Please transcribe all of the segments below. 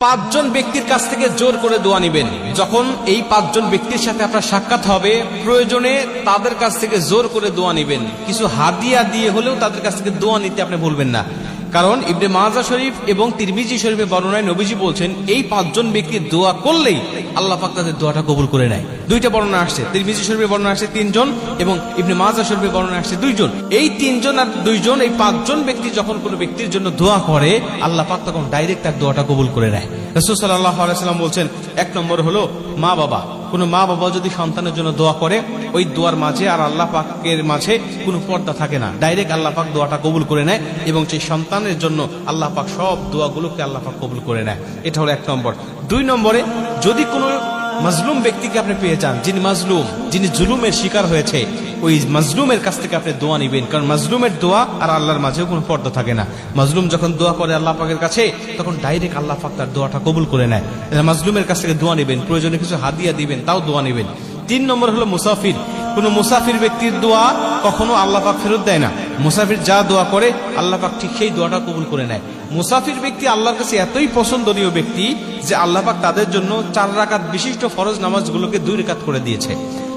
পাঁচজন ব্যক্তির কাছ থেকে জোর করে দোয়া নিবেন। যখন এই পাঁচজন ব্যক্তির সাথে আপনার সাক্ষাৎ হবে, প্রয়োজনে তাদের কাছ থেকে জোর করে দোয়া নিবেন। কিছু হাদিয়া দিয়ে হলেও তাদের কাছ থেকে দোয়া নিতে আপনি ভুলবেন না। কারণ ইবনে মাজাহ শরীফ এবং তিরমিজি শরীফে বর্ণনায় নবীজি বলছেন, এই পাঁচজন ব্যক্তির দোয়া করলেই আল্লাহ পাক তাদের দোয়াটা কবুল করে নেয়। দুইটা বর্ণনা আসছে, তিরমিজি শরীফে বর্ণনা আসছে 3 জন এবং ইবনে মাজাহ শরীফে বর্ণনা আসছে 2 জন। এই 3 জন আর 2 জন, এই 5 জন ব্যক্তি যখন কোনো ব্যক্তির জন্য দোয়া করে, আল্লাহ পাক তখন ডাইরেক্ট তার দোয়াটা কবুল করে নেয়। রাসূল সাল্লাল্লাহু আলাইহি ওয়াসাল্লাম বলছেন, 1 নম্বর হলো মা বাবা। কোনো মা বাবা যদি সন্তানের জন্য দোয়া করে, ওই দোয়ার মাঝে আর আল্লাহ পাকের মাঝে কোনো পর্দা থাকে না, ডাইরেক্ট আল্লাহ পাক দোয়াটা কবুল করে নেয় এবং সেই সন্তানের জন্য আল্লাহ পাক সব দোয়াগুলোকে আল্লাহ পাক কবুল করে নেয়। এটা হলো 1 নম্বর। 2 নম্বরে, যদি কোনো মাজলুম ব্যক্তিকে আপনি পেয়ে যান, যিনি মাজলুম, যিনি জুলুমের শিকার হয়েছে, ওই মাজলুমের কাছ থেকে আপনি দোয়া নিবেন। কারণ মাজলুমের দোয়া আর আল্লাহর মাঝেও কোনো পর্দা থাকে না। মাজলুম যখন দোয়া করে আল্লাহ পাকের কাছে, তখন ডাইরেক্ট আল্লাহ পাক তার দোয়াটা কবুল করে নেয়। মাজলুমের কাছ থেকে দোয়া নিবেন, প্রয়োজনে কিছু হাদিয়া দিবেন, তাও দোয়া নিবেন। 3 নম্বর হলো মুসাফির। কোন মুসাফির ব্যক্তির দোয়া কখনো আল্লাহ পাক ফেরত দেয় না। মুসাফির যা দোয়া করে আল্লাহ পাক ঠিক সেই দোয়াটা কবুল করে নেয়। মুসাফির ব্যক্তি আল্লাহর কাছে এতই পছন্দনীয় ব্যক্তি যে আল্লাহ পাক তাদের জন্য 4 রাকাত বিশিষ্ট ফরজ নামাজগুলোকে 2 রাকাত করে দিয়েছে।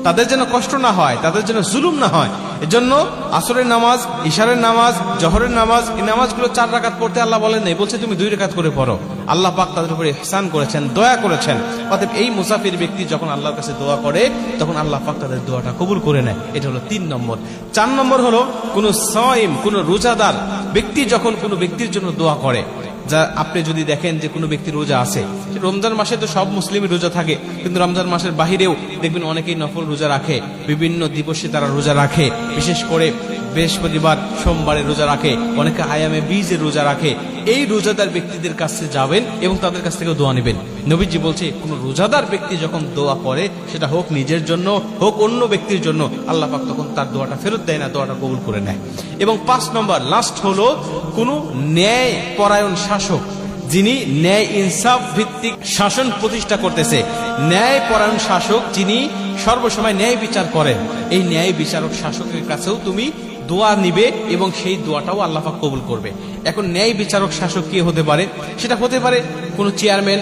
তাদের যেন কষ্ট না হয়, তাদের যেন জুলুম না হয়, এজন্য আসরের নামাজ, ইশারের নামাজ, জোহরের নামাজ, এই নামাজগুলো 4 রাকাত পড়তে আল্লাহ বলেন নাই, বলছে তুমি 2 রাকাত করে পড়ো। আল্লাহ পাক তাদের উপরে ইহসান করেছেন, দয়া করেছেন। অতএব এই মুসাফির ব্যক্তি যখন আল্লাহর কাছে দোয়া করে, তখন আল্লাহ পাক তাদের দোয়াটা কবুল করে নেয়। এটা হলো 3 নম্বর। 4 নম্বর হলো কোন সাইম, কোন রোজাদার ব্যক্তি যখন কোনো ব্যক্তির জন্য দোয়া করে, যা আপনি যদি দেখেন যে কোনো ব্যক্তির রোজা আছে, রমজান মাসে তো সব মুসলিমের রোজা থাকে, কিন্তু রমজান মাসের বাহিরেও দেখবেন অনেকেই নফল রোজা রাখে, বিভিন্ন দিবসে তারা রোজা রাখে, বিশেষ করে বৃহস্পতিবার, সোমবারে রোজা রাখে, অনেকে আয়ামে বীজের রোজা রাখে। এই রোজাদার ব্যক্তিদের কাছে যাবেন এবং তাদের কাছ থেকে দোয়া নেবেন। নবীজি বলছে, কোন রোজাদার ব্যক্তি যখন দোয়া করে, সেটা হোক নিজের জন্য, হোক অন্য ব্যক্তির জন্য, আল্লাহ পাক তখন তার দোয়াটা ফেরত দেয় না, দোয়াটা কবুল করে নেয়। এবং 5 নম্বর লাস্ট হলো কোন ন্যায় পরায়ণ শাসক, যিনি ন্যায় ইনসাফ ভিত্তিক শাসন প্রতিষ্ঠা করতেছে, ন্যায় পরায়ণ শাসক যিনি সর্বসময় ন্যায় বিচার করেন, এই ন্যায় বিচারক শাসকের কাছেও তুমি দোয়া নিবে এবং সেই দোয়াটাও আল্লাহ পাক কবুল করবে। এখন ন্যায় বিচারক শাসক কে হতে পারে? সেটা হতে পারে কোন চেয়ারম্যান,